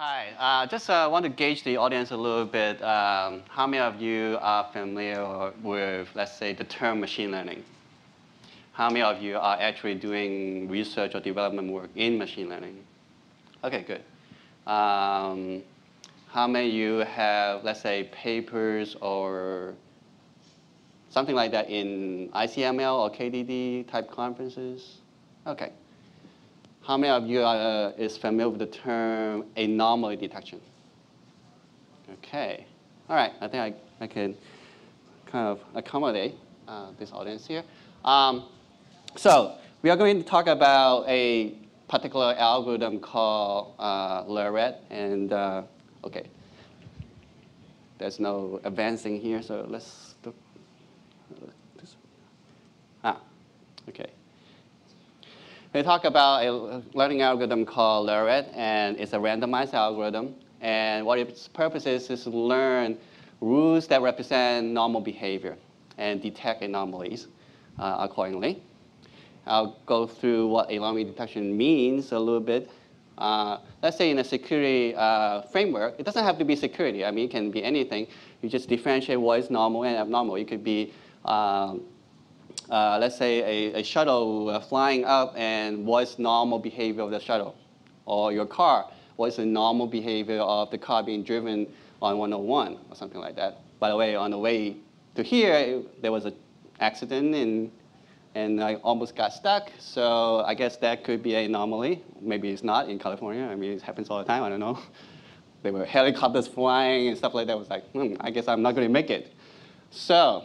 Hi, just want to gauge the audience a little bit. How many of you are familiar with, let's say, the term machine learning? How many of you are actually doing research or development work in machine learning? Okay, good. How many of you have, let's say, papers or something like that in ICML or KDD type conferences? Okay. How many of you is familiar with the term anomaly detection? Okay. All right. I think I can kind of accommodate this audience here. So we are going to talk about a particular algorithm called LERAD. And OK, there's no advancing here, so let's do this. OK. We talk about a learning algorithm called LERAD, and it's a randomized algorithm. And what its purpose is to learn rules that represent normal behavior and detect anomalies accordingly. I'll go through what anomaly detection means a little bit. Let's say in a security framework, it doesn't have to be security. I mean, it can be anything. You just differentiate what is normal and abnormal. It could be let's say a shuttle flying up, and what's normal behavior of the shuttle? Or your car, what's the normal behavior of the car being driven on 101 or something like that? By the way, on the way to here, there was an accident, and I almost got stuck. So I guess that could be an anomaly. Maybe it's not in California. I mean, it happens all the time. I don't know. There were helicopters flying and stuff like that. I was like, I guess I'm not going to make it. So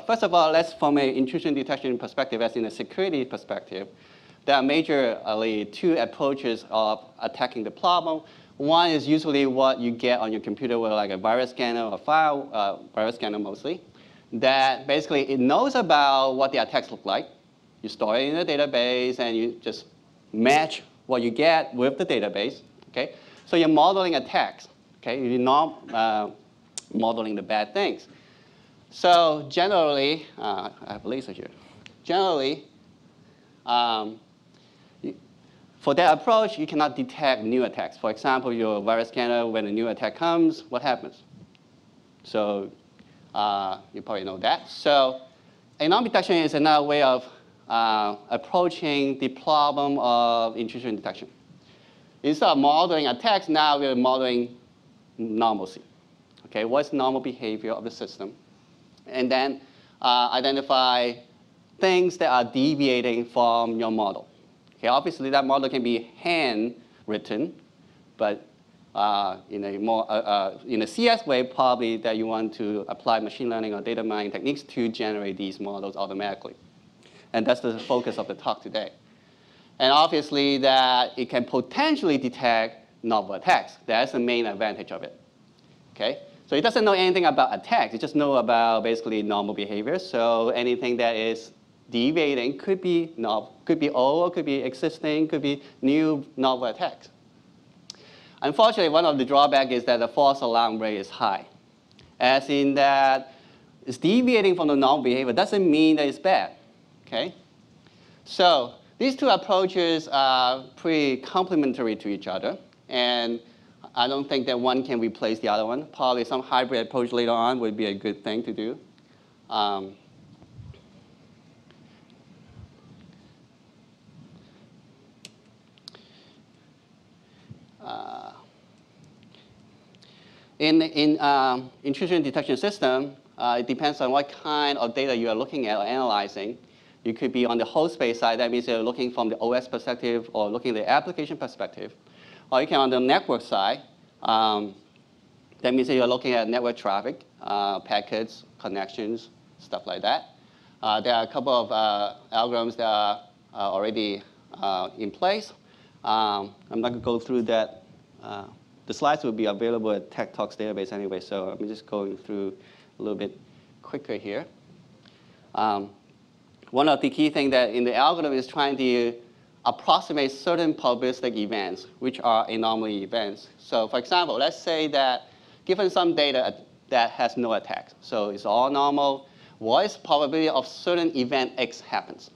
first of all, let's from an intrusion detection perspective, as in a security perspective, there are majorly two approaches of attacking the problem. One is usually what you get on your computer with like a virus scanner or file, virus scanner mostly, that basically it knows about what the attacks look like. You store it in a database, and you just match what you get with the database. Okay? So you're modeling attacks. Okay? You're not modeling the bad things. So generally, I have a laser here. Generally, for that approach, you cannot detect new attacks. For example, your virus scanner, when a new attack comes, what happens? So you probably know that. So anomaly detection is another way of approaching the problem of intrusion detection. Instead of modeling attacks, now we're modeling normalcy. Okay, what's normal behavior of the system? And then identify things that are deviating from your model. Okay, obviously, that model can be handwritten, but in a more in a CS way, probably that you want to apply machine learning or data mining techniques to generate these models automatically. And that's the focus of the talk today. And obviously, that it can potentially detect novel attacks. That's the main advantage of it. Okay. So it doesn't know anything about attacks. It just knows about basically normal behavior. So anything that is deviating could be novel, could be old, could be existing, could be new novel attacks. Unfortunately, one of the drawbacks is that the false alarm rate is high. As in that it's deviating from the normal behavior doesn't mean that it's bad. Okay? So these two approaches are pretty complementary to each other. And I don't think that one can replace the other one. Probably some hybrid approach later on would be a good thing to do. In intrusion detection system, it depends on what kind of data you are looking at or analyzing. You could be on the host space side. That means you're looking from the OS perspective or looking at the application perspective. Or you can on the network side. That means that you're looking at network traffic, packets, connections, stuff like that. There are a couple of algorithms that are already in place. I'm not going to go through that. The slides will be available at Tech Talks database anyway, so I'm just going through a little bit quicker here. One of the key things that in the algorithm is trying to approximate certain probabilistic events, which are anomaly events. So for example, let's say that given some data that has no attacks, so it's all normal, what is the probability of certain event X happens?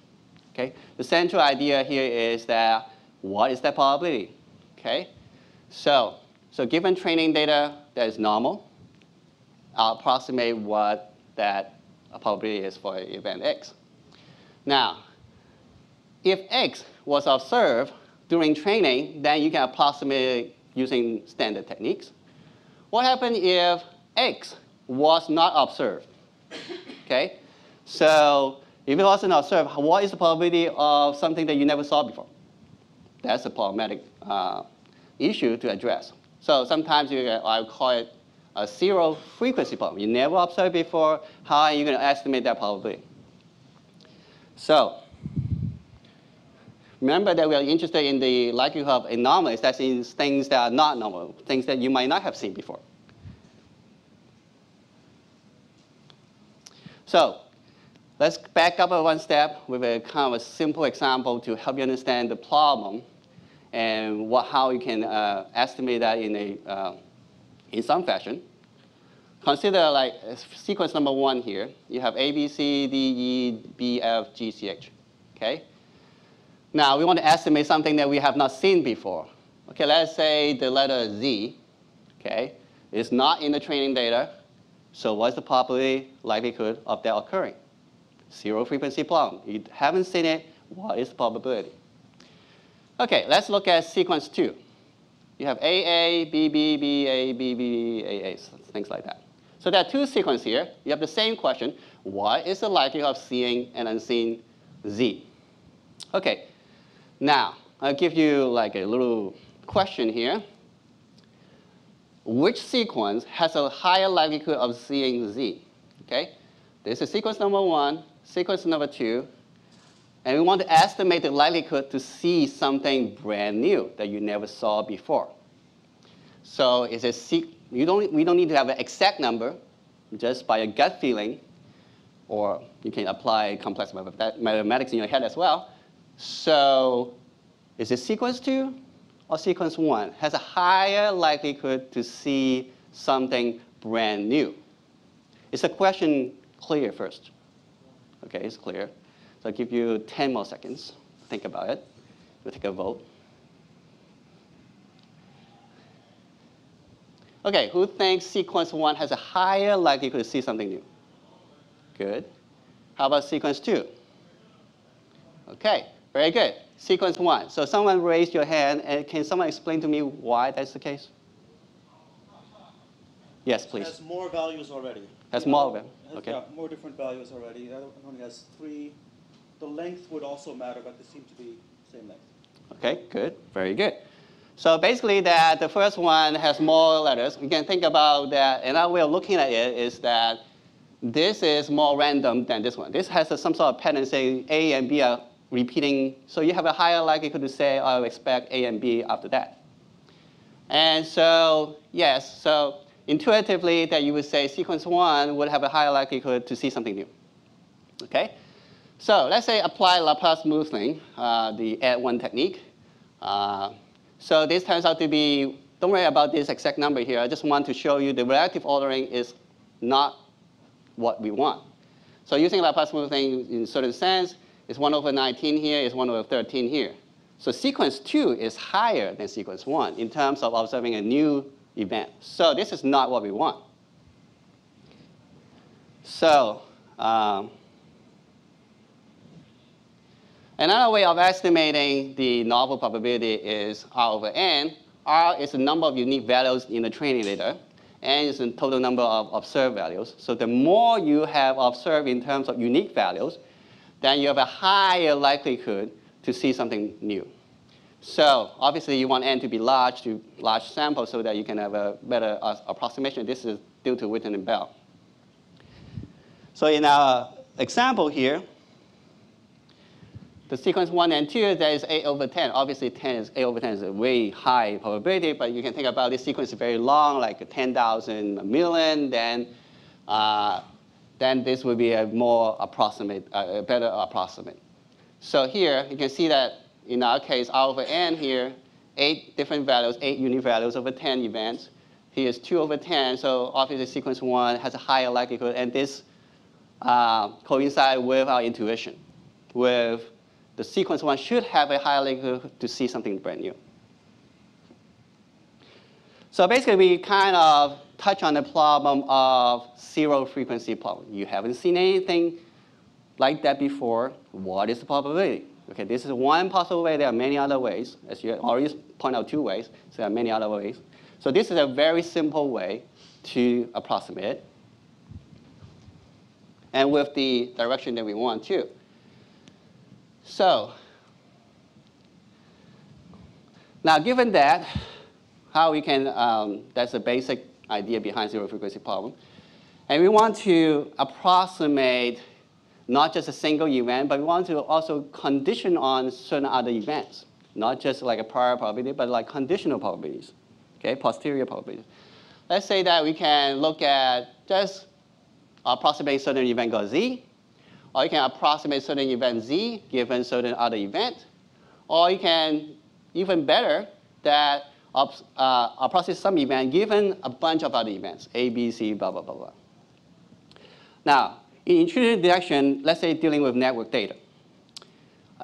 Okay? The central idea here is that what is that probability? Okay? So given training data that is normal, I'll approximate what that probability is for event X. Now, if X was observed during training, then you can approximate it using standard techniques. What happens if X was not observed? Okay, so if it wasn't observed, what is the probability of something that you never saw before? That's a problematic issue to address. So sometimes I call it a zero frequency problem. You never observed before. How are you going to estimate that probability? So remember that we are interested in the likelihood of anomalies. That means things that are not normal, things that you might not have seen before. So let's back up one step with a kind of a simple example to help you understand the problem and how you can estimate that in some fashion. Consider like sequence number 1 here. You have A, B, C, D, E, B, F, G, C, H. Okay? Now, we want to estimate something that we have not seen before. Okay, let's say the letter Z, okay, is not in the training data. So what's the probability likelihood of that occurring? Zero frequency problem. You haven't seen it. What is the probability? Okay, let's look at sequence 2. You have AA, BB, BA, BB, AA, things like that. So there are 2 sequences here. You have the same question. What is the likelihood of seeing an unseen Z? Okay, now I'll give you like a little question here. Which sequence has a higher likelihood of seeing Z? Okay, this is sequence number 1, sequence number 2, and we want to estimate the likelihood to see something brand new that you never saw before. So we don't need to have an exact number, just by a gut feeling, or you can apply complex mathematics in your head as well. So is it sequence 2 or sequence 1 has a higher likelihood to see something brand new? Is the question clear first? Okay, it's clear. So I'll give you 10 more seconds. Think about it. We'll take a vote. Okay, who thinks sequence 1 has a higher likelihood to see something new? Good. How about sequence 2? Okay, very good. Sequence 1. So someone raised your hand, and can someone explain to me why that's the case? Yes, please. It has more values already. Has more of them. Okay. Yeah, more different values already. The other one has 3. The length would also matter, but they seem to be the same length. Okay, good. Very good. So basically that the first one has more letters. We can think about that. Another way of looking at it is that this is more random than this one. This has some sort of pattern, say A and B are repeating. So you have a higher likelihood to say, I will expect A and B after that. And so, yes, so intuitively that you would say sequence 1 would have a higher likelihood to see something new. Okay? So let's say apply Laplace smoothing, the add 1 technique. So this turns out to be, don't worry about this exact number here. I just want to show you the relative ordering is not what we want. So using Laplace smoothing in a certain sense, it's 1 over 19 here, it's 1 over 13 here. So sequence 2 is higher than sequence 1 in terms of observing a new event. So this is not what we want. So another way of estimating the novel probability is R over N. R is the number of unique values in the training data. N is the total number of observed values. So the more you have observed in terms of unique values, then you have a higher likelihood to see something new. So obviously you want N to be large sample so that you can have a better approximation. This is due to Witten and Bell. So in our example here, the sequence 1 and 2, there is 8 over 10. Obviously, 8 over 10 is a way high probability, but you can think about this sequence is very long, like 10,000 million, then this would be a more approximate, a better approximate. So here, you can see that in our case, R over N here, 8 different values, 8 unique values over 10 events. Here is 2 over 10, so obviously sequence 1 has a higher likelihood, and this coincides with our intuition, with the sequence 1 should have a higher likelihood to see something brand new. So basically, we kind of touch on the problem of zero frequency problem. You haven't seen anything like that before. What is the probability? Okay, this is one possible way. There are many other ways. As you already point out 2 ways, so there are many other ways. So this is a very simple way to approximate it, and with the direction that we want to. So now, given that, how we can, that's the basic idea behind zero frequency problem. And we want to approximate not just a single event, but we want to also condition on certain other events, not just like a prior probability, but like conditional probabilities, okay, posterior probabilities. Let's say that we can look at just approximate certain event called Z, or you can approximate certain event Z given certain other event, or you can, even better, that approximate some event given a bunch of other events, A, B, C, blah, blah, blah, blah. Now, in intrusion detection, let's say dealing with network data.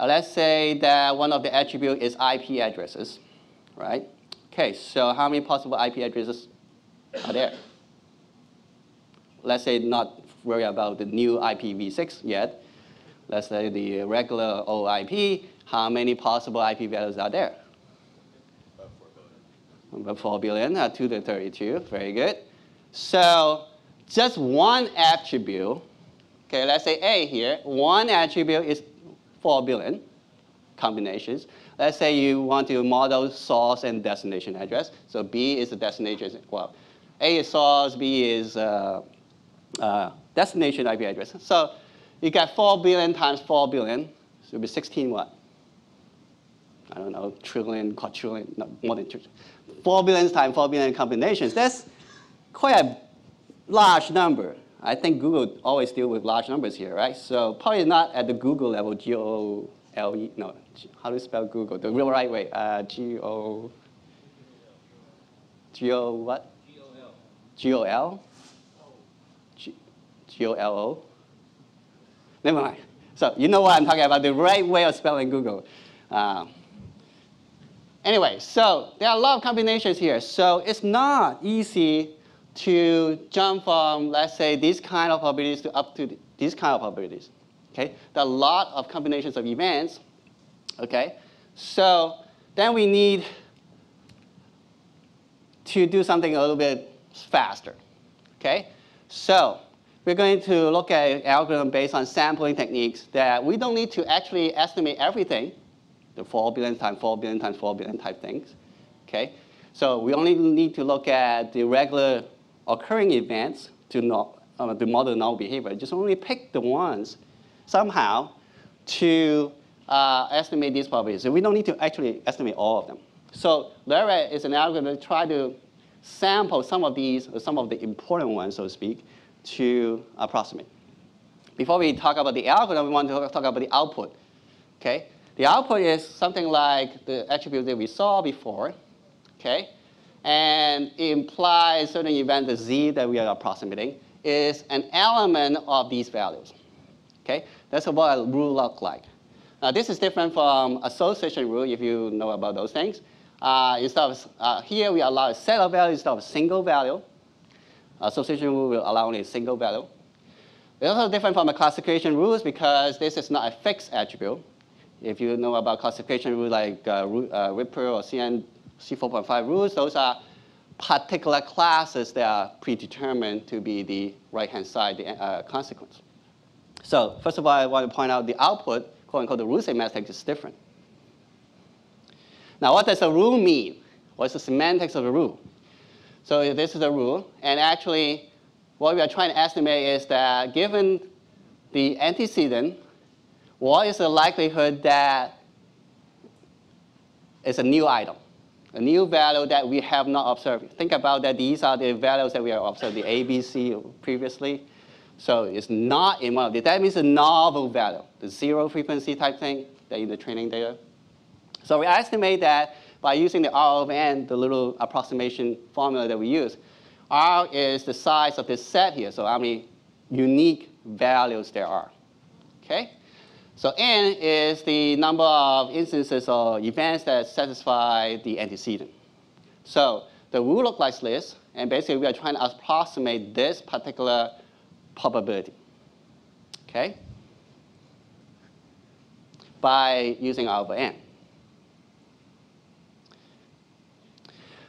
Let's say that one of the attributes is IP addresses, right? Okay, so how many possible IP addresses are there? Let's say not worry about the new IPv6 yet. Let's say the regular OIP. How many possible IP values are there? About 4 billion, 2 to the 32, very good. So just one attribute, okay, let's say A here, one attribute is 4 billion combinations. Let's say you want to model source and destination address. So B is the destination, well, A is source, B is destination IP address. So you got 4 billion times 4 billion, so it'll be 16 what? I don't know, trillion, quadrillion, no, more than trillion. 4 billion times 4 billion combinations. That's quite a large number. I think Google always deal with large numbers here, right? So probably not at the Google level, G-O-L-E, no, how do you spell Google? The real right way, G-O what? G-O-L. G-O-L? G-O-L-O? Never mind. So you know what I'm talking about, the right way of spelling Google. Anyway, so there are a lot of combinations here. So it's not easy to jump from, let's say, these kind of probabilities to up to these kind of probabilities. Okay? There are a lot of combinations of events. Okay? So then we need to do something a little bit faster. Okay? So we're going to look at an algorithm based on sampling techniques that we don't need to actually estimate everything, the 4 billion times 4 billion times 4 billion type things. Okay? So we only need to look at the regular occurring events to model null behavior. Just only pick the ones somehow to estimate these probabilities. So we don't need to actually estimate all of them. So LERAD is an algorithm to try to sample some of these, or some of the important ones, so to speak, to approximate. Before we talk about the algorithm, we want to talk about the output. Okay? The output is something like the attribute that we saw before. Okay? And it implies certain event, the Z that we are approximating, is an element of these values. Okay? That's what a rule looks like. Now, this is different from association rule, if you know about those things. Instead of, here, we allow a set of values instead of a single value. Association rule will allow only a single value. It's also different from the classification rules because this is not a fixed attribute. If you know about classification rules like Ripper or C4.5 rules, those are particular classes that are predetermined to be the right-hand side, the consequence. So first of all, I want to point out the output, quote unquote, the rule semantics is different. Now, what does a rule mean? What's the semantics of a rule? So this is a rule, and actually, what we are trying to estimate is that given the antecedent, what is the likelihood that it's a new item, a new value that we have not observed? Think about that. These are the values that we have observed, the A, B, C previously. So it's not in one of these. That means a novel value, the zero frequency type thing that in the training data. So we estimate that by using the R of n, the little approximation formula that we use. R is the size of this set here, so how many unique values there are. Okay? So n is the number of instances or events that satisfy the antecedent. So the rule looks like this, and basically we are trying to approximate this particular probability, okay, by using R over N.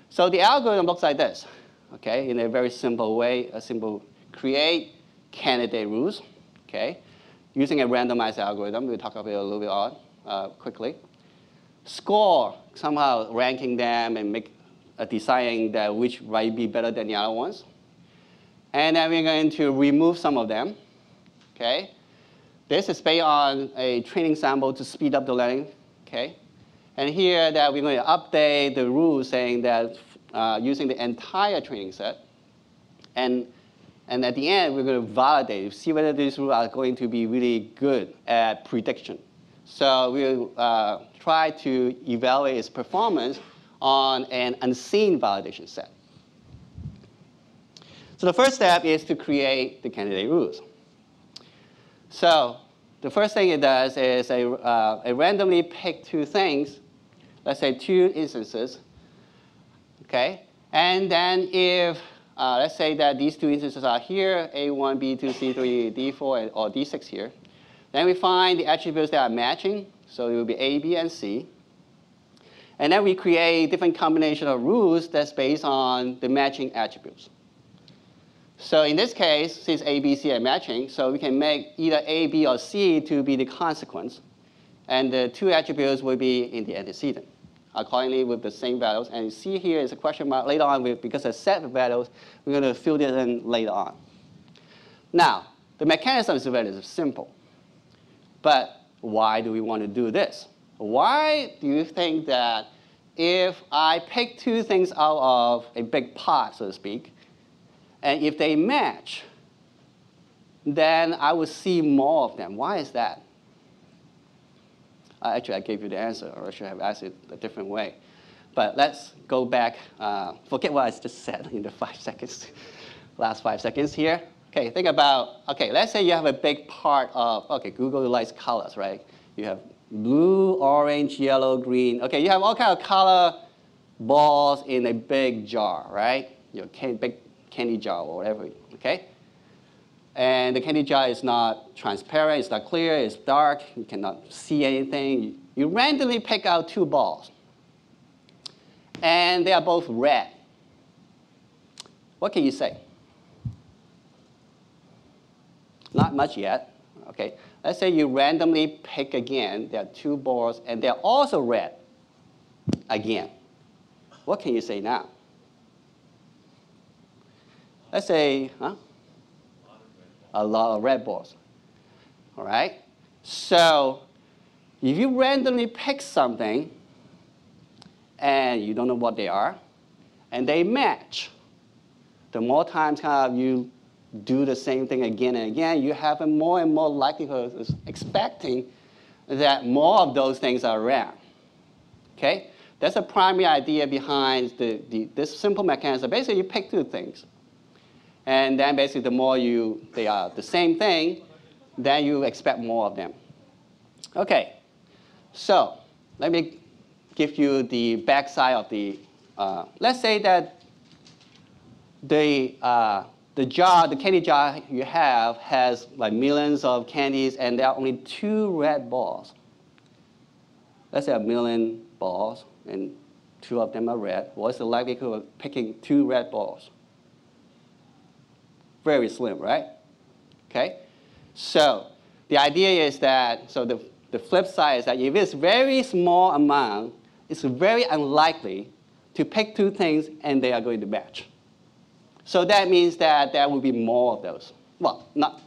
So the algorithm looks like this, okay, in a very simple way, a simple create candidate rules, okay, using a randomized algorithm. We'll talk about it a little bit on quickly. Score, somehow ranking them and deciding that which might be better than the other ones. And then we're going to remove some of them, okay. This is based on a training sample to speed up the learning, okay. And here that we're going to update the rules saying that using the entire training set. And at the end, we're going to validate, see whether these rules are going to be really good at prediction. So we'll try to evaluate its performance on an unseen validation set. So the first step is to create the candidate rules. So the first thing it does is it randomly pick two things, let's say two instances, okay? And then if, let's say that these two instances are here, A1, B2, C3, D4, or D6 here, then we find the attributes that are matching, so it will be A, B, and C. And then we create different combination of rules that's based on the matching attributes. So in this case, since A, B, C are matching, so we can make either A, B, or C to be the consequence. And the two attributes will be in the antecedent, accordingly with the same values. And you see here is a question mark later on, because a set of values, we're going to fill it in later on. Now, the mechanism is very simple. But why do we want to do this? Why do you think that if I pick two things out of a big pot, so to speak, and if they match, then I will see more of them? Why is that? Actually, I gave you the answer, or I should have asked it a different way. But let's go back. Forget what I just said in the 5 seconds, last 5 seconds here. Okay, think about, okay, let's say you have a big part of, okay, Google likes colors, right? You have blue, orange, yellow, green. Okay, you have all kind of color balls in a big jar, right? Your big candy jar or whatever, okay? And the candy jar is not transparent, it's not clear, it's dark, you cannot see anything. You randomly pick out two balls. And they are both red. What can you say? Not much yet, okay? Let's say you randomly pick again, there are two balls, and they're also red again. What can you say now? Let's say, a lot of red balls, all right? So if you randomly pick something, and you don't know what they are, and they match, the more times you do the same thing again and again, you have a more and more likelihood of expecting that more of those things are around, okay? That's the primary idea behind this simple mechanism. Basically, you pick two things. And then basically, the more they are the same thing, then you expect more of them. Okay, so let me give you the backside of the, let's say that the candy jar you have has like millions of candies, and there are only two red balls. Let's say 1 million balls, and 2 of them are red. What's the likelihood of picking 2 red balls? Very slim, right? Okay? So the idea is that, so the flip side is that if it's very small amount, it's very unlikely to pick 2 things and they are going to match. So that means that there will be more of those. Well, not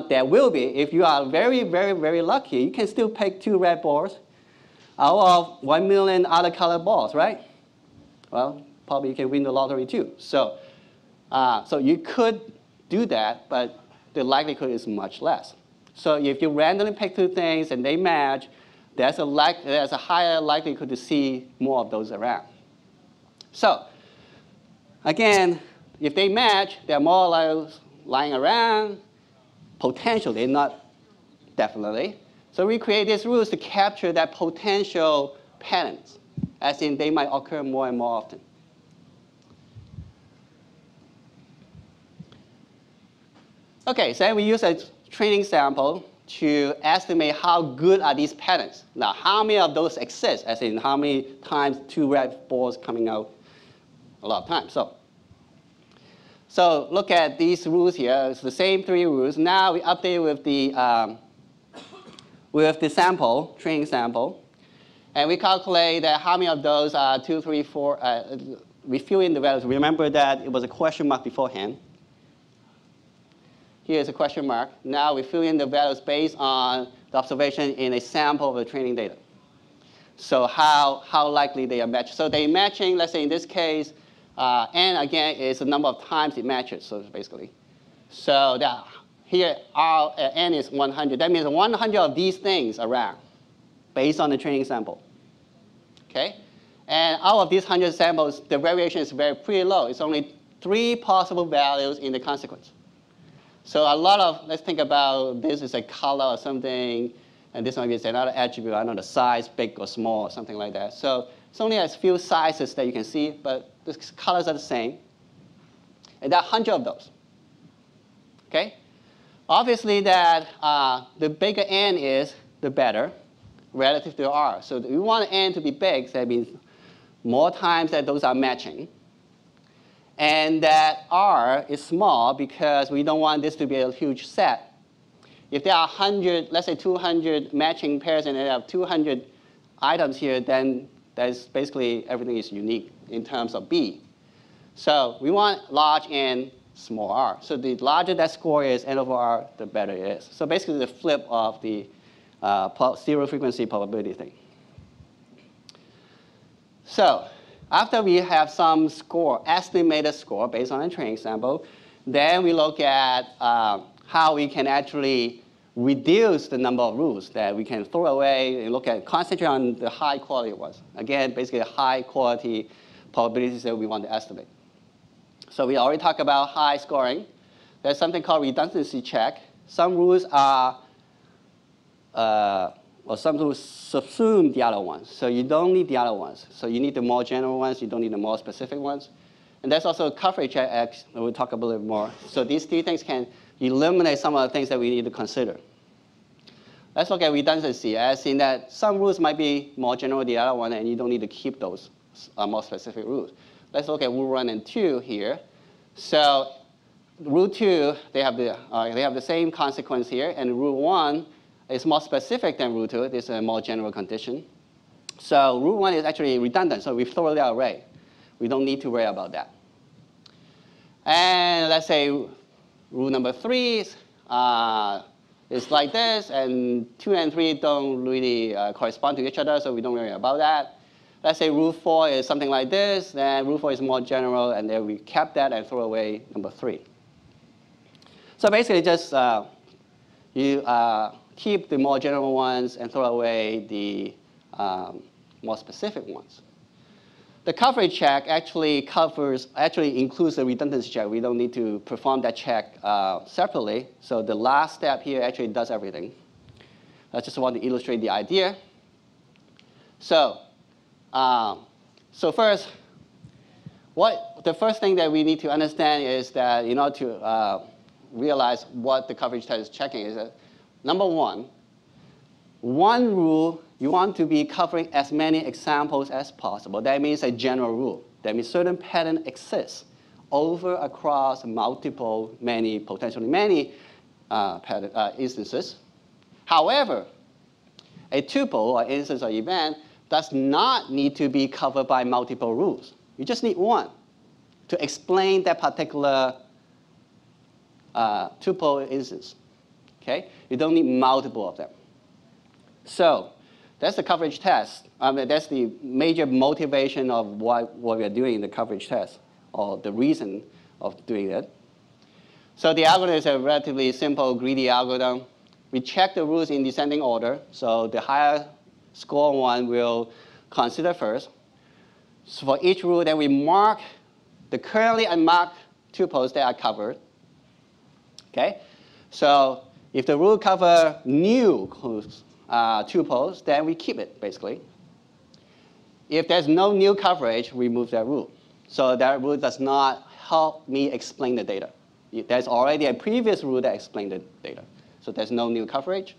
there will be. If you are very, very, very lucky, you can still pick 2 red balls out of 1 million other colored balls, right? Well, probably you can win the lottery too. So you could do that, but the likelihood is much less. So if you randomly pick 2 things and they match, there's a higher likelihood to see more of those around. So again, if they match, there are more lying around, potentially, not definitely. So we create these rules to capture that potential patterns, as in they might occur more and more often. Okay, so then we use a training sample to estimate how good are these patterns. Now, how many of those exist, as in how many times 2 red balls coming out a lot of times. So look at these rules here. It's the same 3 rules. Now we update with the sample, training sample. And we calculate that how many of those are 2, 3, 4. We fill in the values. Remember that it was a question mark beforehand. Here's a question mark. Now we fill in the values based on the observation in a sample of the training data. So how likely they are matched. So they're matching, let's say in this case, n again is the number of times it matches, so basically. So that here n is 100. That means 100 of these things around based on the training sample. Okay? And out of these 100 samples, the variation is pretty low. It's only 3 possible values in the consequence. So a lot of, let's think about this is a color or something, and this one is another attribute, I don't know, the size, big or small, or something like that. So it's only a few sizes that you can see, but the colors are the same. And there are 100 of those. Okay? Obviously that the bigger n is, the better, relative to r. So we want n to be big, so that means more times that those are matching. And that r is small because we don't want this to be a huge set. If there are 100, let's say 200 matching pairs and they have 200 items here, then that's basically everything is unique in terms of B. So we want large n, small r. So the larger that score is, n over r, the better it is. So basically the flip of the zero frequency probability thing. So after we have some score, estimated score based on a training sample, then we look at how we can actually reduce the number of rules that we can throw away and look at, concentrate on the high quality ones. Again, basically high quality probabilities that we want to estimate. So we already talked about high scoring. There's something called redundancy check. Some rules are or some rules subsume the other ones. So you don't need the other ones. So you need the more general ones. You don't need the more specific ones. And there's also a coverage check. We'll talk a little bit more. So these 3 things can eliminate some of the things that we need to consider. Let's look at redundancy, as in that some rules might be more general than the other one, and you don't need to keep those more specific rules. Let's look at rule 1 and 2 here. So rule 2, they have the same consequence here, and rule 1 is more specific than rule 2. This is a more general condition. So rule 1 is actually redundant, so we throw it away. We don't need to worry about that. And let's say rule number 3 is like this, and 2 and 3 don't really correspond to each other, so we don't worry about that. Let's say rule 4 is something like this, then rule 4 is more general, and then we kept that and throw away number 3. So basically just you keep the more general ones and throw away the more specific ones. The coverage check actually includes the redundancy check. We don't need to perform that check separately. So the last step here actually does everything. I just want to illustrate the idea. So, first, the first thing that we need to understand is that in order to realize what the coverage test is checking is that, number one rule, you want to be covering as many examples as possible. That means a general rule. That means certain pattern exists across potentially many instances. However, a tuple or instance or event does not need to be covered by multiple rules. You just need one to explain that particular tuple instance. Okay? You don't need multiple of them. So that's the coverage test. That's the major motivation of what we are doing in the coverage test, or the reason of doing it. So the algorithm is a relatively simple, greedy algorithm. We check the rules in descending order. So the higher score one we'll consider first. So for each rule, then we mark the currently unmarked tuples that are covered. Okay? So if the rule covers new tuples, then we keep it, basically. If there's no new coverage, we remove that rule. So that rule does not help me explain the data. There's already a previous rule that explained the data. So there's no new coverage.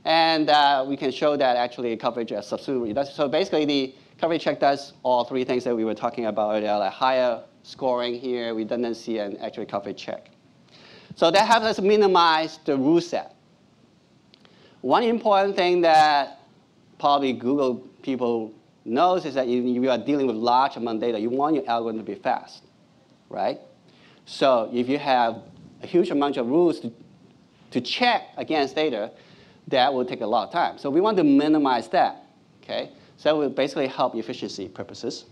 And we can show that actually coverage as substitute. So basically, the coverage check does all three things that we were talking about earlier, like higher scoring here, redundancy, and actually coverage check. So that helps us minimize the rule set. One important thing that probably Google people knows is that if you are dealing with large amount of data, you want your algorithm to be fast, right? So if you have a huge amount of rules to check against data, that will take a lot of time. So we want to minimize that, okay? So that will basically help efficiency purposes.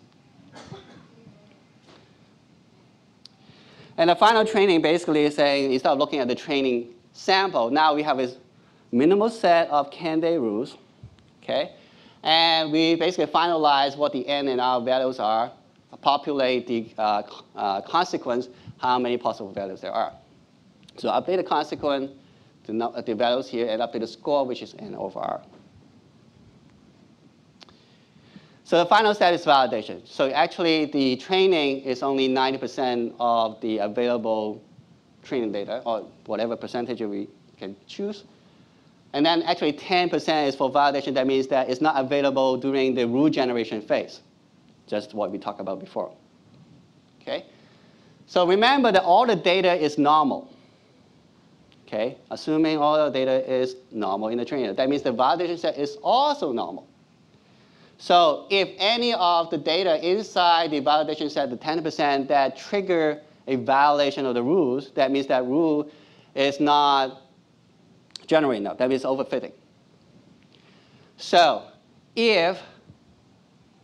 And the final training basically is saying, instead of looking at the training sample, now we have a minimal set of candidate rules, okay? And we basically finalize what the n and r values are, populate the consequence, how many possible values there are. So update the consequence, the values here, and update the score, which is n over r. So the final step is validation. So actually, the training is only 90% of the available training data, or whatever percentage we can choose. And then actually 10% is for validation. That means that it's not available during the rule generation phase, just what we talked about before. Okay? So remember that all the data is normal. Okay? Assuming all the data is normal in the training. That means the validation set is also normal. So if any of the data inside the validation set, the 10% that trigger a violation of the rules, that means that rule is not general enough. That means overfitting. So if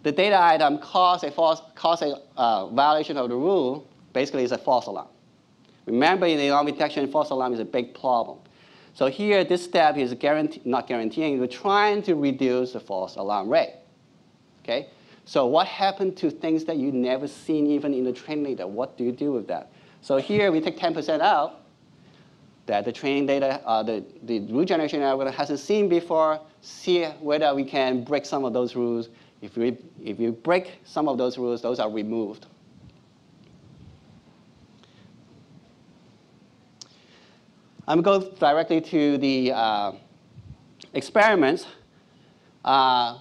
the data item causes a violation of the rule, basically it's a false alarm. Remember, in the anomaly detection, false alarm is a big problem. So here, this step is not guaranteeing, we're trying to reduce the false alarm rate. Okay? So what happened to things that you've never seen even in the training data? What do you do with that? So here, we take 10% out, that the training data, the rule generation algorithm hasn't seen before, see whether we can break some of those rules. If you break some of those rules, those are removed. I'm going to go directly to the experiments. The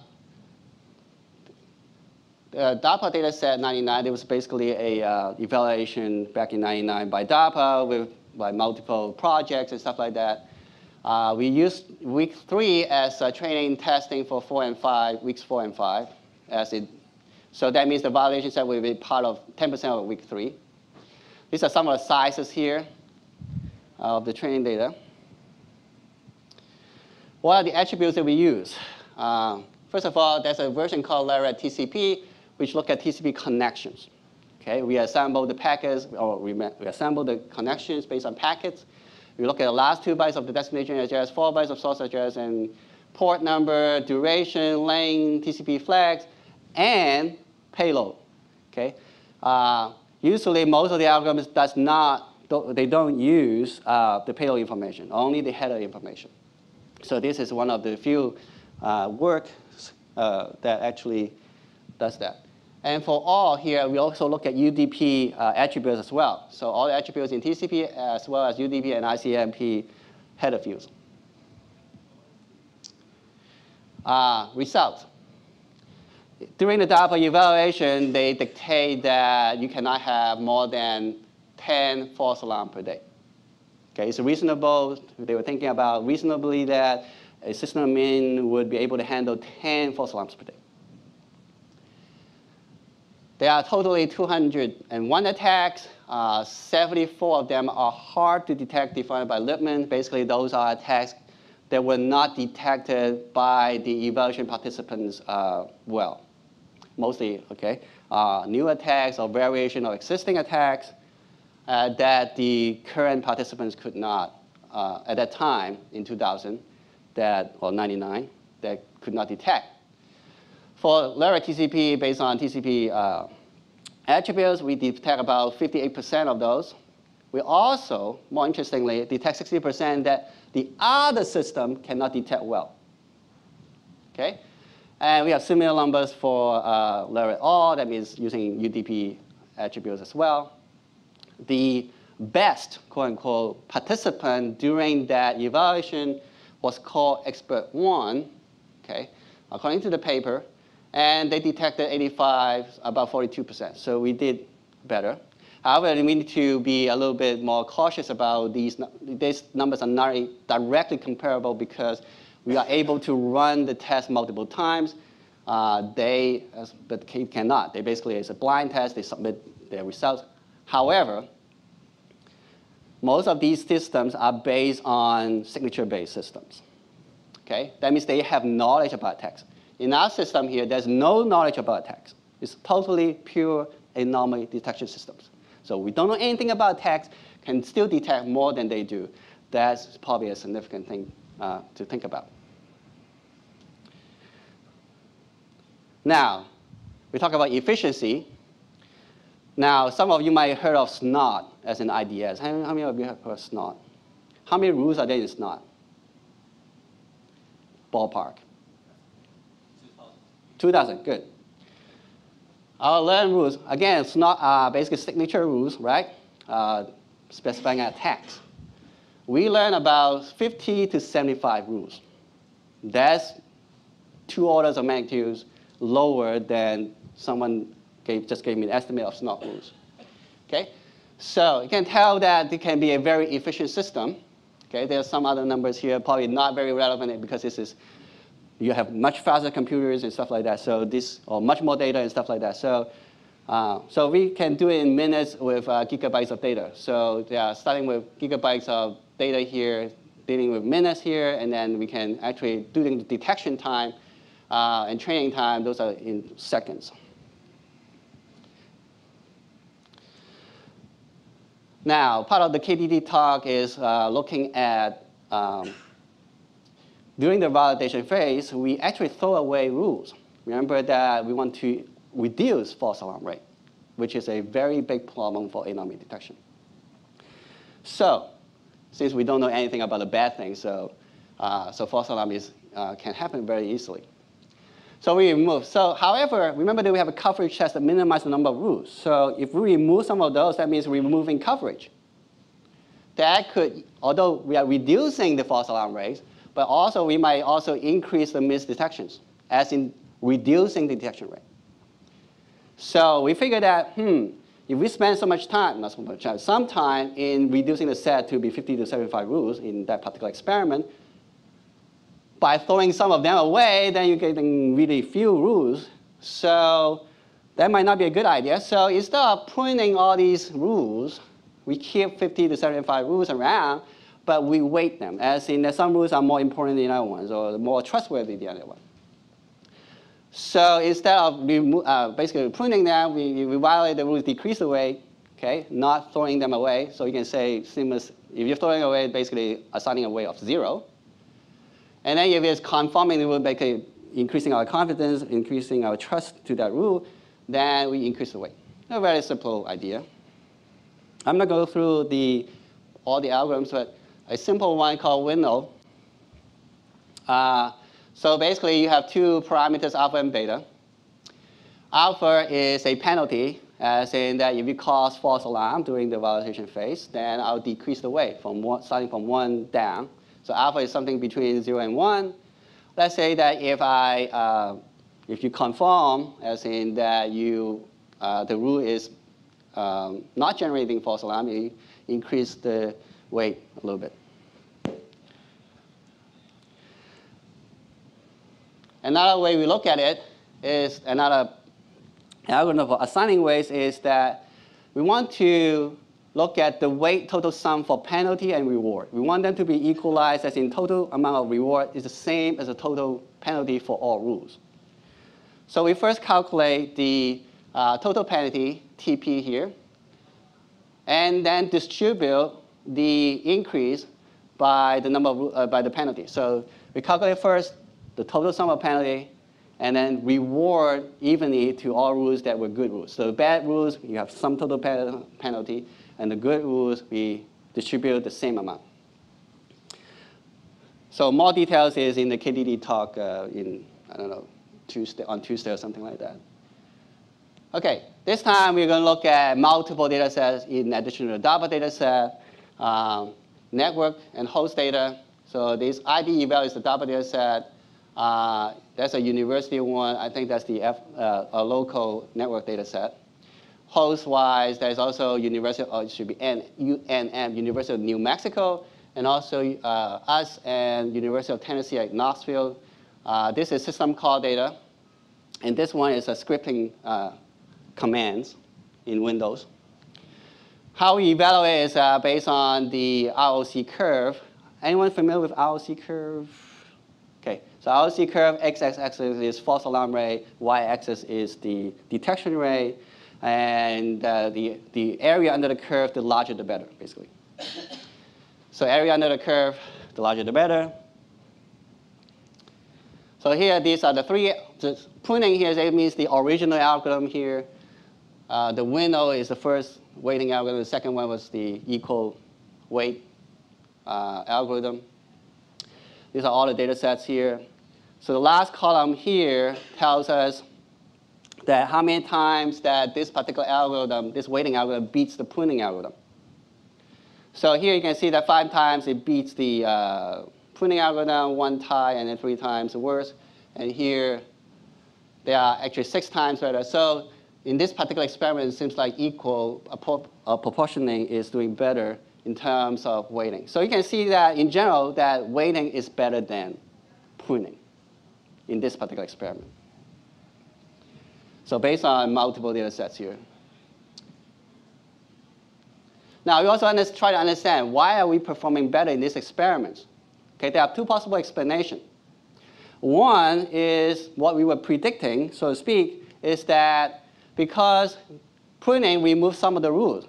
DARPA data set 99, there was basically a evaluation back in 99 by DARPA by multiple projects and stuff like that. We used week 3 as training testing for 4 and 5, weeks 4 and 5. So that means the validation set will be part of 10% of week 3. These are some of the sizes here of the training data. What are the attributes that we use? First of all, there's a version called LERAD TCP, which look at TCP connections. Okay, we assemble the packets, or we assemble the connections based on packets. We look at the last 2 bytes of the destination address, 4 bytes of source address, and port number, duration, length, TCP flags, and payload. Okay, usually most of the algorithms they don't use the payload information, only the header information. So this is one of the few works that actually does that. And for all here, we also look at UDP attributes as well. So all the attributes in TCP as well as UDP and ICMP header fields. Results. During the DARPA evaluation, they dictate that you cannot have more than 10 false alarms per day. Okay, it's reasonable. They were thinking about reasonably that a system admin would be able to handle 10 false alarms per day. There are totally 201 attacks. 74 of them are hard to detect, defined by Lippmann. Basically, those are attacks that were not detected by the evaluation participants well. Mostly, okay, new attacks or variation of existing attacks that the current participants could not, at that time in 2000, or 99, that could not detect. For LERAD TCP, based on TCP attributes, we detect about 58% of those. We also, more interestingly, detect 60% that the other system cannot detect well. Okay? And we have similar numbers for LERAD all, that means using UDP attributes as well. The best, quote unquote, participant during that evaluation was called expert 1, okay, according to the paper, and they detected 85, about 42%. So we did better. However, we need to be a little bit more cautious about these numbers are not directly comparable because we are able to run the test multiple times. But they cannot. They basically, it's a blind test. They submit their results. However, most of these systems are based on signature-based systems. Okay? That means they have knowledge about text. In our system here, there's no knowledge about text. It's totally pure anomaly detection systems. So we don't know anything about text, can still detect more than they do. That's probably a significant thing to think about. Now, we talk about efficiency. Now, some of you might have heard of STAD as an IDS. How many of you have heard of STAD? How many rules are there in STAD? Ballpark. 2,000, good. Our learn rules, again, it's not basically signature rules, right? Specifying a text. We learn about 50 to 75 rules. That's 2 orders of magnitude lower than someone just gave me an estimate of SNOT rules. Okay? So you can tell that it can be a very efficient system. Okay? There are some other numbers here, probably not very relevant because this is, you have much faster computers and stuff like that. So this, or much more data and stuff like that. So, so we can do it in minutes with gigabytes of data. So yeah, starting with gigabytes of data here, dealing with minutes here, and then we can actually do the detection time and training time, those are in seconds. Now, part of the KDD talk is looking at, during the validation phase, we actually throw away rules. Remember that we want to reduce false alarm rate, which is a very big problem for anomaly detection. So, since we don't know anything about the bad things, so false alarm can happen very easily. So we remove. So however, remember that we have a coverage test that minimizes the number of rules. So if we remove some of those, that means we're removing coverage. That could, although we are reducing the false alarm rates, but also we might also increase the misdetections, as in reducing the detection rate. So we figured that, if we spend so much time, not so much time, some time in reducing the set to be 50 to 75 rules in that particular experiment, by throwing some of them away, then you're getting really few rules. So that might not be a good idea. So instead of pruning all these rules, we keep 50 to 75 rules around, but we weight them, as in that some rules are more important than other ones, or more trustworthy than the other one. So instead of basically pruning them, we violate the rules, decrease the weight, okay, not throwing them away. So you can say, if you're throwing away, basically assigning a weight of 0. And then if it's conforming, we will basically increasing our confidence, increasing our trust to that rule, then we increase the weight. A very simple idea. I'm not going to go through all the algorithms, but a simple one called window. So basically, you have 2 parameters, alpha and beta. Alpha is a penalty, as in that if you cause false alarm during the validation phase, then I'll decrease the weight from starting from 1 down. So alpha is something between 0 and 1. Let's say that if you conform, as in that the rule is not generating false alarm, you increase the weight a little bit. Another way we look at it is another algorithm for assigning weights is that we want to look at the weight total sum for penalty and reward. We want them to be equalized, as in total amount of reward is the same as the total penalty for all rules. So we first calculate the total penalty, TP here, and then distribute the increase by the number of, by the penalty. So we calculate first the total sum of penalty, and then reward evenly to all rules that were good rules. So the bad rules, you have some total penalty, and the good rules, we distribute the same amount. So more details is in the KDD talk in, I don't know, on Tuesday or something like that. Okay, this time we're going to look at multiple data sets in addition to the double data set, network and host data. So this ID eval is the double data set. That's a university one. I think that's the a local network data set. Host-wise, there's also University, or it should be UNM, University of New Mexico, and also us and University of Tennessee at Knoxville. This is system call data, and this one is a scripting commands in Windows. How we evaluate is based on the ROC curve. Anyone familiar with ROC curve? Okay, so ROC curve, x-axis is false alarm rate, y-axis is the detection rate, and the area under the curve, the larger the better, basically. So area under the curve, the larger the better. So here, these are the three. The pruning here means the original algorithm here. The window is the first weighting algorithm. The second one was the equal weight algorithm. These are all the data sets here. So the last column here tells us that how many times that this particular algorithm, this weighting algorithm, beats the pruning algorithm. So here you can see that 5 times it beats the pruning algorithm, 1 tie, and then 3 times the worst. And here they are actually 6 times better. So in this particular experiment, it seems like equal proportioning is doing better in terms of weighting. So you can see that in general, that weighting is better than pruning in this particular experiment. So based on multiple data sets here. Now, we also try to understand why are we performing better in these experiments. Okay, there are 2 possible explanations. One is what we were predicting, so to speak, is that because pruning removes some of the rules.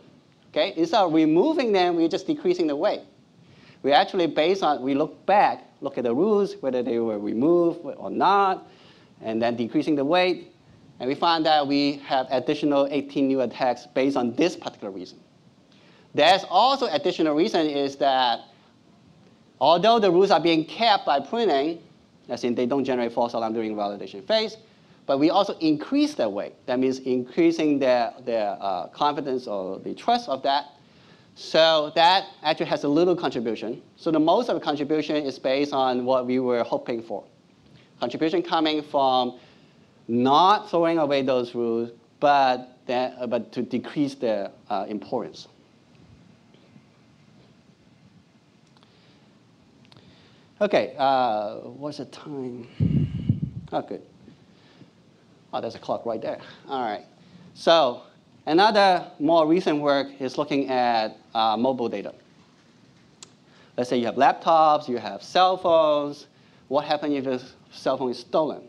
Okay, instead of removing them, we're just decreasing the weight. We actually we look back, look at the rules, whether they were removed or not, and then decreasing the weight. And we found that we have additional 18 new attacks based on this particular reason. There's also additional reason is that although the rules are being kept by pruning, as in they don't generate false alarm during validation phase, but we also increase their weight. That means increasing their confidence or the trust of that. So that actually has a little contribution. So the most of the contribution is based on what we were hoping for. Contribution coming from not throwing away those rules, but to decrease their importance. Okay, what's the time? Oh, good. Oh, there's a clock right there. All right. So another more recent work is looking at mobile data. Let's say you have laptops, you have cell phones. What happens if the cell phone is stolen?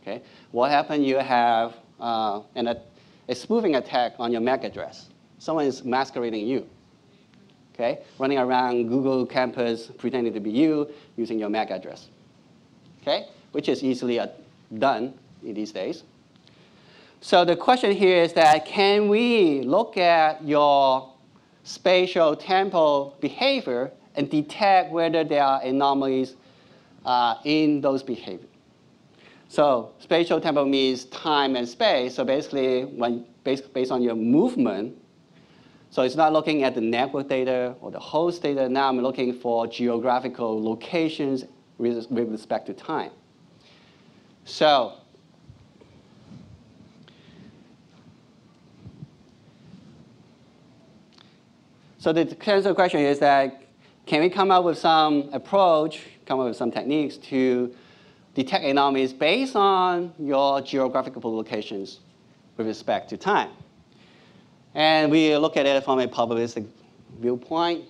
Okay. What happens if you have a spoofing attack on your MAC address? Someone is masquerading you. Okay, running around Google campus pretending to be you using your MAC address. Okay, which is easily done in these days. So the question here is that can we look at your spatial-temporal behavior and detect whether there are anomalies in those behaviors? So spatial-temporal means time and space. So basically, based on your movement. So it's not looking at the network data or the host data. Now I'm looking for geographical locations with respect to time. So the answer question is that can we come up with some approach, come up with some techniques to detect anomalies based on your geographical locations with respect to time? And we look at it from a probabilistic viewpoint.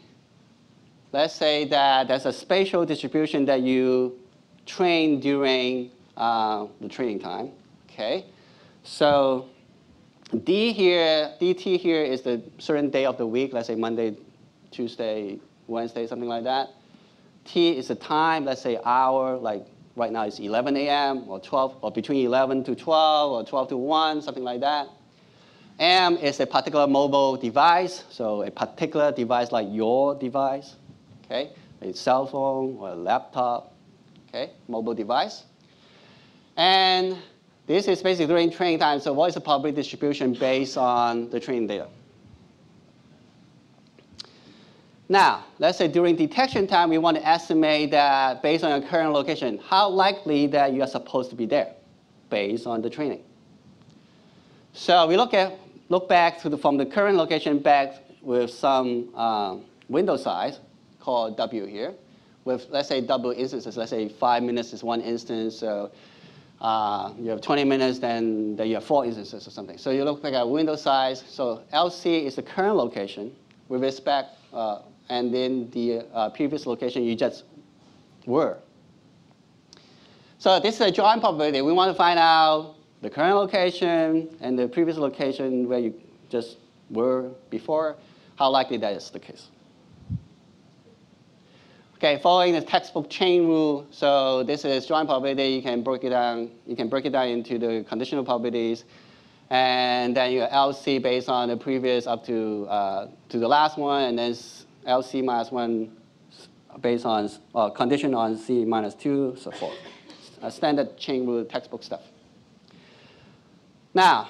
Let's say that there's a spatial distribution that you train during the training time. Okay, so DT here is the certain day of the week. Let's say Monday, Tuesday, Wednesday, something like that. T is the time. Let's say hour. Like right now it's 11 a.m. or 12, or between 11 to 12 or 12 to 1, something like that. M is a particular mobile device, so a particular device like your device, okay? A cell phone or a laptop, okay? Mobile device. And This is basically during training time. So what is the probability distribution based on the training data? Now, let's say during detection time, we want to estimate that based on your current location, how likely that you are supposed to be there based on the training. So we look back from the current location back with some window size called W here, with let's say double instances. Let's say 5 minutes is one instance. So you have 20 minutes, then you have 4 instances or something. So you look back at window size. So LC is the current location with respect, and then the previous location you just were. So this is a joint probability. We want to find out the current location and the previous location where you just were before, how likely that is the case. Okay, following the textbook chain rule, so this is joint probability. You can break it down. You can break it down into the conditional probabilities, and then your LC based on the previous up to the last one, and then LC minus 1 based on condition on C minus 2, so forth. Standard chain rule textbook stuff. Now,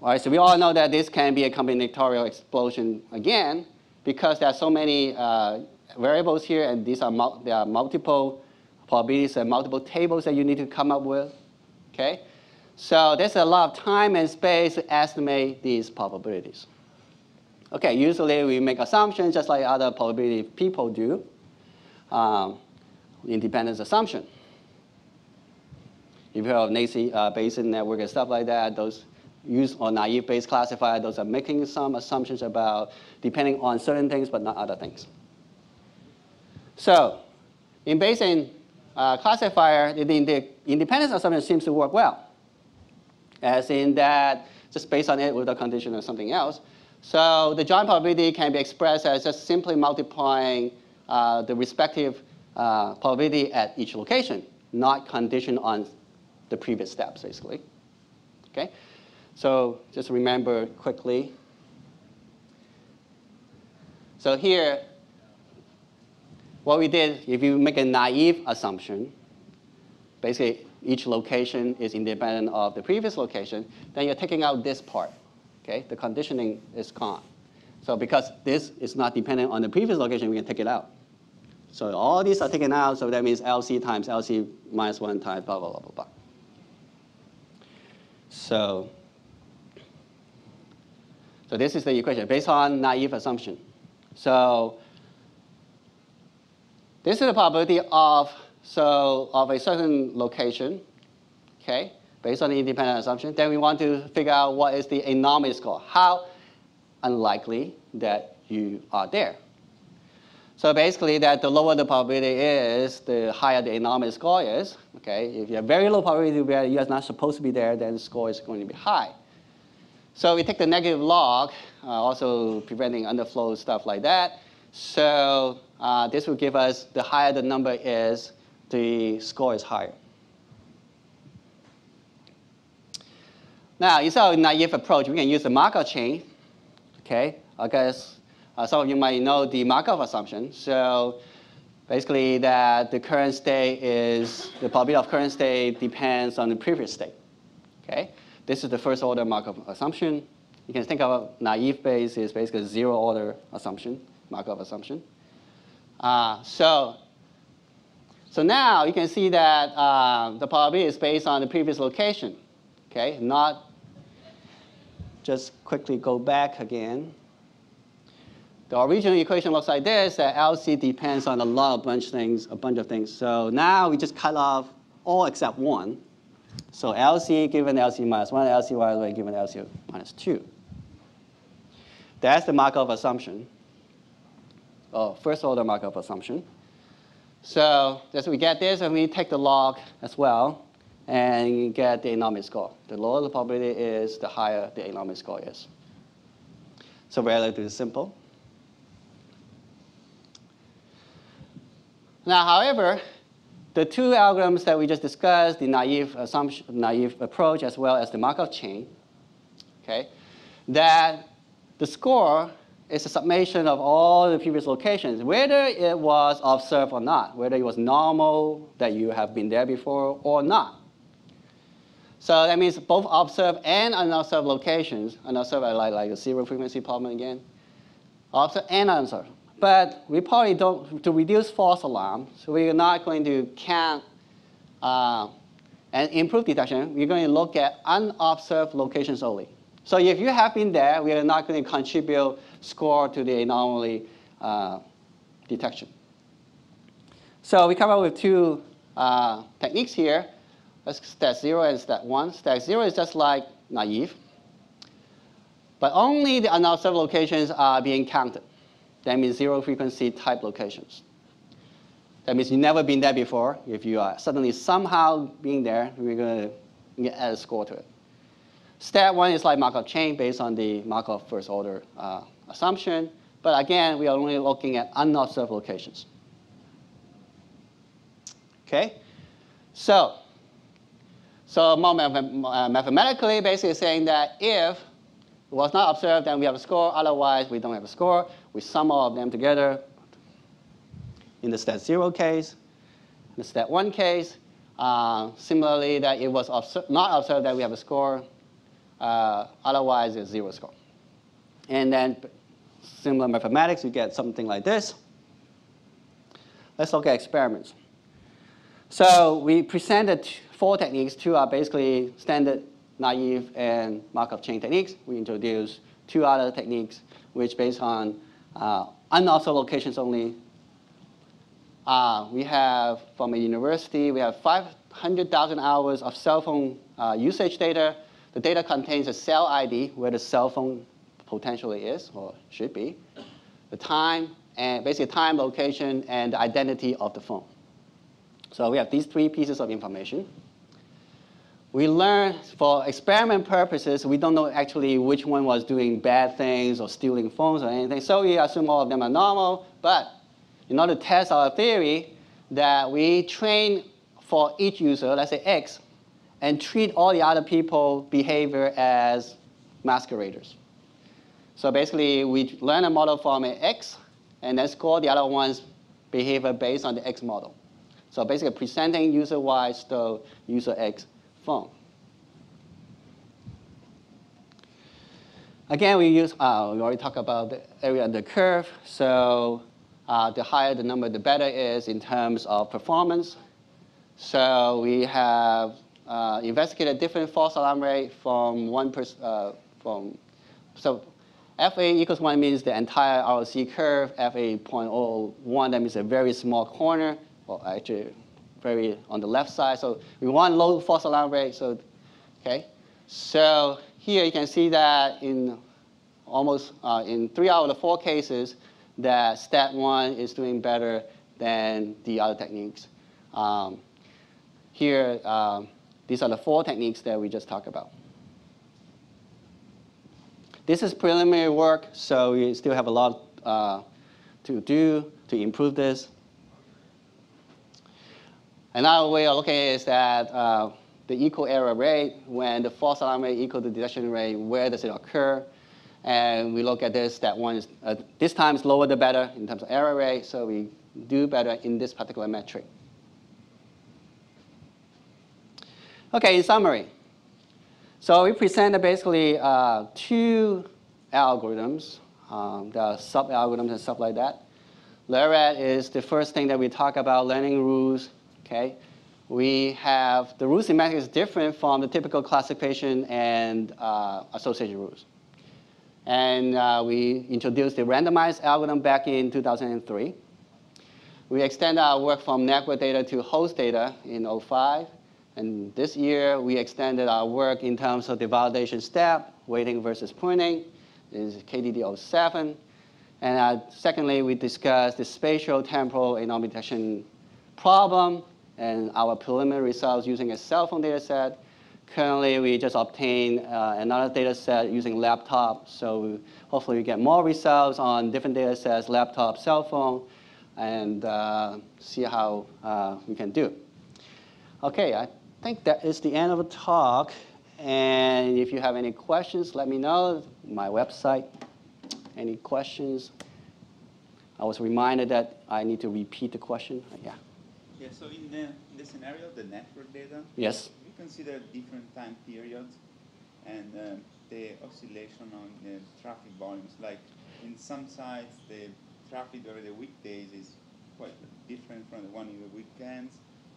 all right, so we all know that this can be a combinatorial explosion again, because there are so many variables here, and there are multiple probabilities and multiple tables that you need to come up with. Okay, so there's a lot of time and space to estimate these probabilities. Okay, usually we make assumptions just like other probability people do. Independence assumption. If you have Nazi Bayesian network and stuff like that, those use or naive Bayes classifier, those are making some assumptions about depending on certain things but not other things. So in Bayesian classifier, the independence assumption seems to work well, as in that just based on it with a condition or something else. So the joint probability can be expressed as just simply multiplying the respective probability at each location, not conditioned on the previous steps, basically. Okay? So just remember quickly. So here, what we did, if you make a naive assumption, basically each location is independent of the previous location, then you're taking out this part. Okay? The conditioning is gone. So because this is not dependent on the previous location, we can take it out. So all these are taken out, so that means LC times LC minus 1 times blah, blah, blah, blah, blah. So this is the equation based on naive assumption. So this is the probability of a certain location, okay, based on the independent assumption. Then we want to figure out what is the anomaly score, how unlikely that you are there. So basically, that the lower the probability is, the higher the anomaly score is. Okay, if you have very low probability where you are not supposed to be there, then the score is going to be high. So we take the negative log, also preventing underflow, stuff like that. So this will give us the higher the number is, the score is higher. Now, instead of a naive approach, we can use the Markov chain. Okay, I guess some of you might know the Markov assumption. So basically, that the current state is, the probability of current state depends on the previous state. Okay, this is the first order Markov assumption. You can think of a naive Bayes is basically a zero order assumption, Markov assumption. So now you can see that the probability is based on the previous location. Okay, not just quickly go back again. The original equation looks like this, that LC depends on a bunch of things. So now we just cut off all except one. So LC given LC minus 1, LC minus 1 given LC minus 2. That's the Markov assumption, first order Markov assumption. So we get this, and we take the log as well, and you get the anomaly score. The lower the probability is, the higher the anomaly score is. So relatively simple. Now, however, the two algorithms that we just discussed, the naive approach as well as the Markov chain, okay, that the score is a summation of all the previous locations, whether it was observed or not, whether it was normal that you have been there before or not. So that means both observed and unobserved locations. Unobserved are like a zero frequency problem again. Observed and unobserved. But we probably don't, to reduce false alarm, so we're not going to count and improve detection. We're going to look at unobserved locations only. So if you have been there, we are not going to contribute score to the anomaly detection. So we come up with two techniques here. That's STAD 0 and STAD 1. STAD 0 is just like naive. But only the unobserved locations are being counted. That means zero frequency type locations. That means you've never been there before. If you are suddenly somehow being there, we're going to add a score to it. STAD 1 is like Markov chain based on the Markov first order assumption. But again, we are only looking at unobserved locations. Okay? So more mathematically, basically saying that if it was not observed, then we have a score. Otherwise, we don't have a score. We sum all of them together. In the STAD 0 case, in the STAD 1 case, similarly, that it was not observed that we have a score. Otherwise, it's zero score. And then similar mathematics, you get something like this. Let's look at experiments. So we presented 4 techniques. 2 are basically standard, naive, and Markov chain techniques. We introduced 2 other techniques, which based on unobserved locations only. We have, from a university, we have 500,000 hours of cell phone usage data. The data contains a cell ID, where the cell phone potentially is, or should be, the time, and basically time, location, and the identity of the phone. So we have these 3 pieces of information. We learned, for experiment purposes, we don't know actually which one was doing bad things or stealing phones or anything. So we assume all of them are normal. But in order to test our theory, that we train for each user, let's say X, and treat all the other people's behavior as masqueraders. So basically, we learn a model from an X, and then score the other one's behavior based on the X model. So basically, presenting user Y stole user X phone. Again, we already talked about the area under the curve. So the higher the number, the better it is in terms of performance. So we have investigated different false alarm rate from so FA equals 1 means the entire ROC curve. FA 0.001, that means a very small corner. Well, actually, very on the left side. So we want low false alarm rate. So, okay. So here you can see that in almost in 3 out of the 4 cases, that STAD 1 is doing better than the other techniques. Here, these are the 4 techniques that we just talked about. This is preliminary work, so we still have a lot to do to improve this. Another way of looking at it is that the equal error rate, when the false alarm rate equal to detection rate, where does it occur? And we look at this, that one is, this time is lower the better in terms of error rate, so we do better in this particular metric. Okay, in summary. So we presented basically 2 algorithms. There are sub-algorithms and stuff like that. LERAD is the first thing that we talk about, learning rules. Okay, we have the rule semantics is different from the typical classification and association rules. And we introduced the randomized algorithm back in 2003. We extended our work from network data to host data in 2005. And this year, we extended our work in terms of the validation step, weighting versus pruning, is KDD 07. And secondly, we discussed the spatial-temporal anomaly detection problem and our preliminary results using a cell phone data set. Currently, we just obtained another data set using laptop. So hopefully, we get more results on different data sets, laptop, cell phone, and see how we can do. OK, I think that is the end of the talk. And if you have any questions, let me know. My website. Any questions? I was reminded that I need to repeat the question. Yeah. Yeah, so in the scenario, the network data, yes, consider different time periods and the oscillation on the traffic volumes. Like in some sites, the traffic during the weekdays is quite different from the one in the weekends.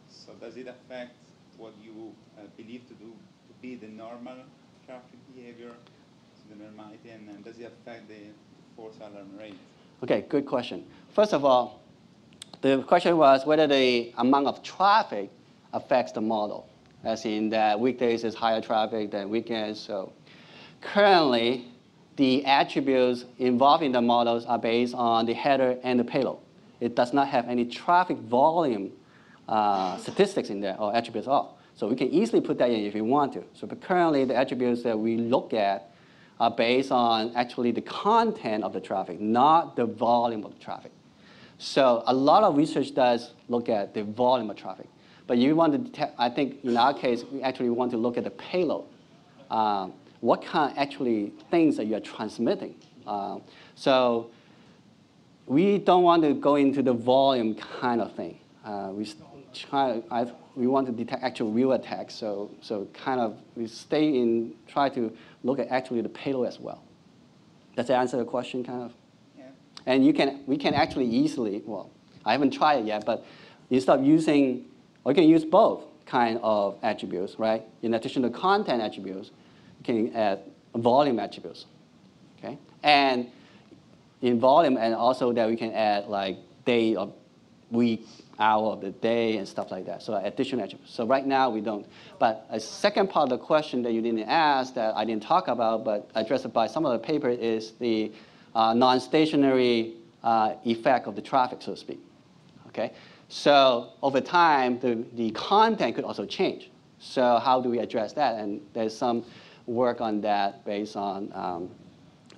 So does it affect what you believe to be the normal traffic behavior, so the normality, and does it affect the false alarm rate? Okay, good question. First of all, the question was whether the amount of traffic affects the model, as in that weekdays is higher traffic than weekends. So currently, the attributes involved in the models are based on the header and the payload. It does not have any traffic volume statistics in there or attributes at all. So we can easily put that in if we want to. So but currently, the attributes that we look at are based on actually the content of the traffic, not the volume of the traffic. So a lot of research does look at the volume of traffic. But you want to detect, I think in our case, we actually want to look at the payload. What kind of actually things that you are transmitting. So we don't want to go into the volume kind of thing. We want to detect actual real attacks. So kind of we try to look at actually the payload as well. Does that answer the question kind of? Yeah. And we can actually easily, well, I haven't tried it yet, but instead of using, or you can use both kind of attributes, right? In addition to content attributes, you can add volume attributes, okay? And in volume, and also that we can add like day of week, hour of the day, and stuff like that. So additional attributes. So right now we don't. But a second part of the question that you didn't ask that I didn't talk about, but addressed by some of the paper is the non-stationary effect of the traffic, so to speak. Okay. So over time, the content could also change. So how do we address that? And there's some work on that based on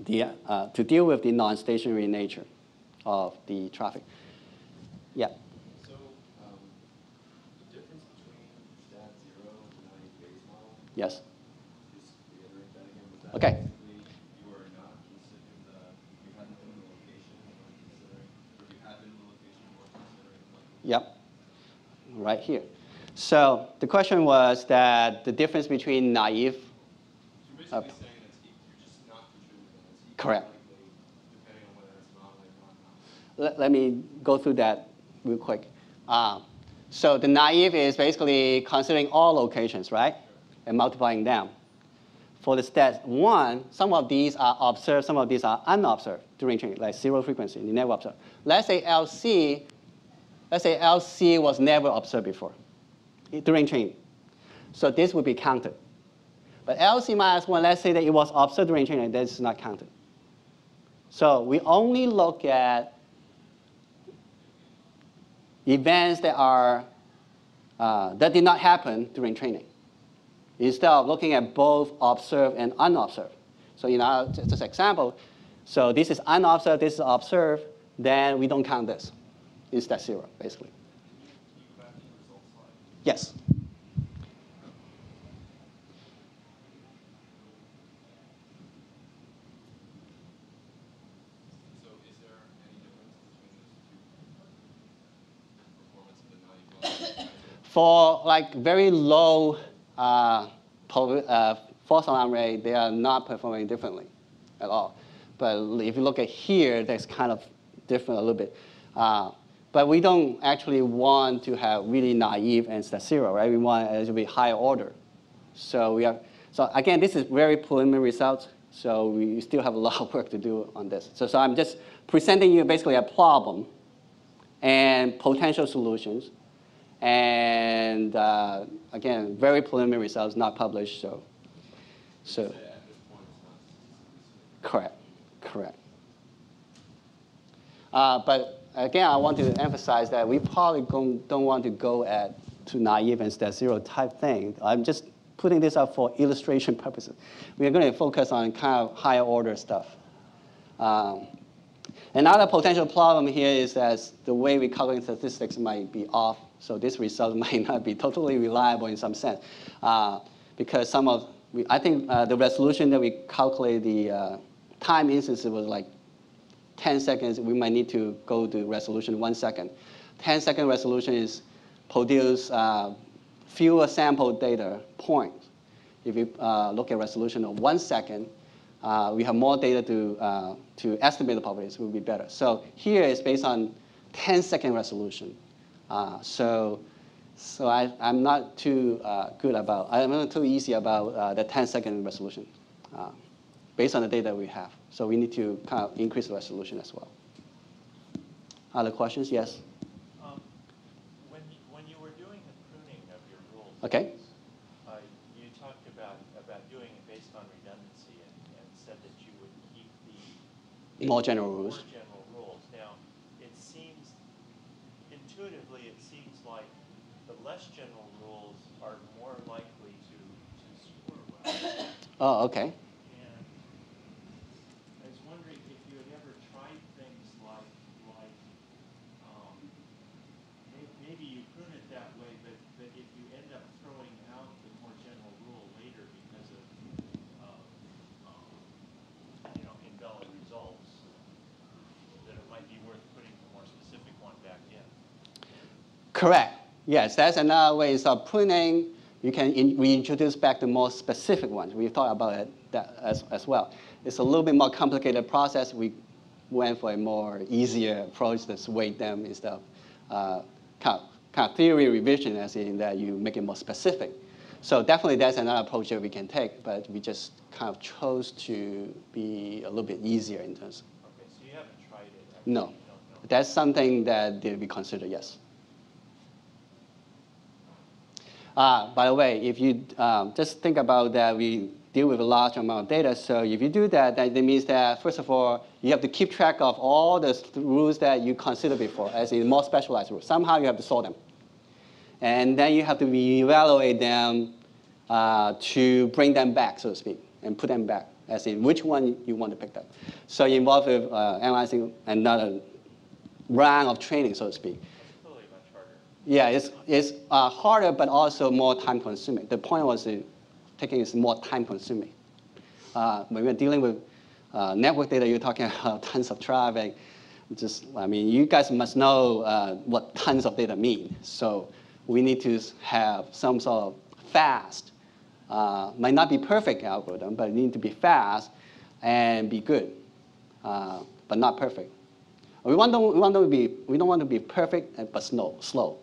to deal with the non-stationary nature of the traffic. Yeah. So the difference between STAD 0 and the naive Bayes model. Yes. Just reiterate that again. Was that Okay. basically you were not considering you hadn't been in the location and weren't considering, or you had been in the location and weren't considering like. Yep. Right here. So the question was that the difference between naive. So you're basically saying that you're just not contributing that it's Correct. depending on whether it's anomaly or not. Let me go through that real quick. So the naive is basically considering all locations, right? And multiplying them. For the STAD 1, some of these are observed, some of these are unobserved during training, like zero frequency, you never observe. Let's say LC was never observed before during training. So this would be counted. But LC minus 1, let's say that it was observed during training, this is not counted. So we only look at events that are that did not happen during training, instead of looking at both observed and unobserved. So just an example, so this is unobserved, this is observed, then we don't count this. It's that 0, basically. Yes. So is there any difference between those two performance of the naive model? For like very low false alarm rate, they are not performing differently at all. But if you look at here, that's kind of different a little bit. But we don't actually want to have really naive and STAD 0, right? We want it to be higher order. So again, this is very preliminary results. So we still have a lot of work to do on this. So I'm just presenting you basically a problem and potential solutions. And again, very preliminary results, not published. So At this point, it's not correct. But again, I want to emphasize that we probably don't want to go to naive and STAD 0 type thing. I'm just putting this up for illustration purposes. We are going to focus on kind of higher order stuff. Another potential problem here is that the way we calculate statistics might be off. So this result might not be totally reliable in some sense. Because I think the resolution that we calculate the time instances was like 10 seconds. We might need to go to resolution 1 second. 10-second resolution is produce fewer sample data points. If you look at resolution of 1 second, we have more data to estimate the probabilities, will be better. So here it's based on 10-second resolution. So I'm not too I'm not too easy about the 10-second resolution based on the data we have. So we need to kind of increase the resolution as well. Other questions? Yes? When you were doing the pruning of your rules, Okay. You talked about doing it based on redundancy and said that you would keep the More general rules. More general rules. Now, it seems, intuitively, it seems like the less general rules are more likely to score well. Oh, okay. And I was wondering if you had ever tried things like maybe you prune it that way, but if you end up throwing out the more general rule later because of invalid results, that it might be worth putting the more specific one back in. Correct. Yes, that's another way of pruning. You can reintroduce back the more specific ones. We thought about it as well. It's a little bit more complicated process. We went for a more easier approach that's weight them instead of kind of theory revision, as in that you make it more specific. So definitely that's another approach that we can take, but we just kind of chose to be a little bit easier in terms. Okay, so you haven't tried it. Actually. No, that's something that we consider, yes. By the way, if you just think about that, we deal with a large amount of data. So if you do that, that means that, first of all, you have to keep track of all the rules that you considered before, as in more specialized rules. Somehow you have to sort them. And then you have to reevaluate them to bring them back, so to speak, and put them back, as in which one you want to pick up. So you involve with analyzing another round of training, so to speak. Yeah, it's harder, but also more time-consuming. The point was taking is more time-consuming. When we're dealing with network data, you're talking about tons of traffic. You guys must know what tons of data mean. So we need to have some sort of fast, might not be perfect algorithm, but it needs to be fast and be good, but not perfect. We don't want to be perfect but slow.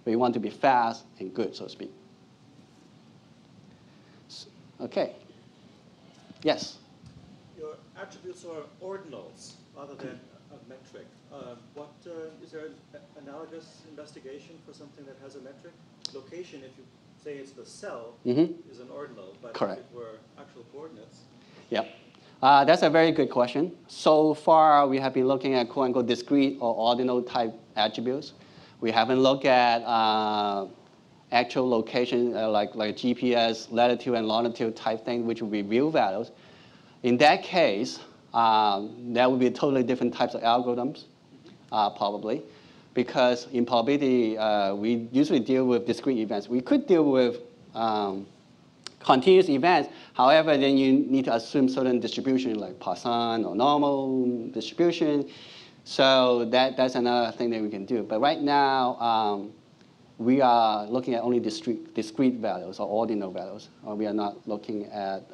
We want to be fast and good, so to speak. Okay. Yes? Your attributes are ordinals rather than a metric. Is there an analogous investigation for something that has a metric? Location, if you say it's the cell, is an ordinal, but correct. if it were actual coordinates. Yep. That's a very good question. So far, we have been looking at quote-unquote discrete or ordinal type attributes. We haven't looked at actual location, like GPS, latitude and longitude type thing, which would be real values. In that case, there would be totally different types of algorithms, probably, because in probability, we usually deal with discrete events. We could deal with continuous events. However, then you need to assume certain distribution, like Poisson or normal distribution. So that's another thing that we can do. But right now, we are looking at only discrete values or ordinal values. We are not looking at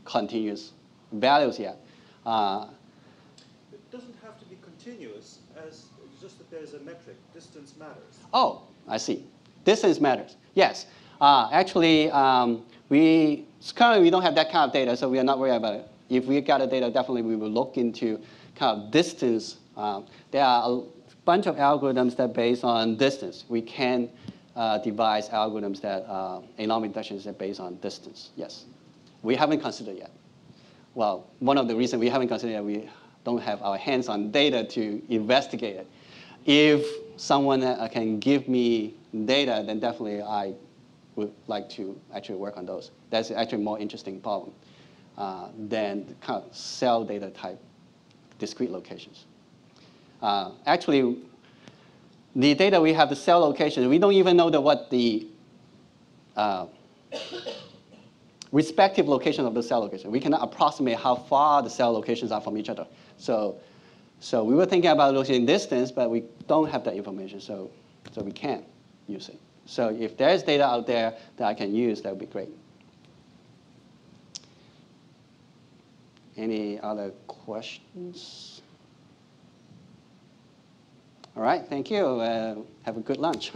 continuous values yet. It doesn't have to be continuous, as just that there's a metric. Distance matters. Oh, I see. Distance matters. Yes. Actually, currently we don't have that kind of data, so we are not worried about it. If we got the data, definitely we will look into kind of distance. There are a bunch of algorithms that are based on distance. We can devise algorithms that anomaly detections are based on distance. Yes. We haven't considered yet. Well, one of the reasons we haven't considered it, we don't have our hands on data to investigate it. If someone can give me data, then definitely I would like to actually work on those. That's actually a more interesting problem than the kind of cell data type discrete locations. Actually, the data we have, the cell location, we don't even know what the respective location of the cell location. We cannot approximate how far the cell locations are from each other. So we were thinking about looking at distance, but we don't have that information, so we can't use it. So if there's data out there that I can use, that would be great. Any other questions? All right, thank you. Have a good lunch.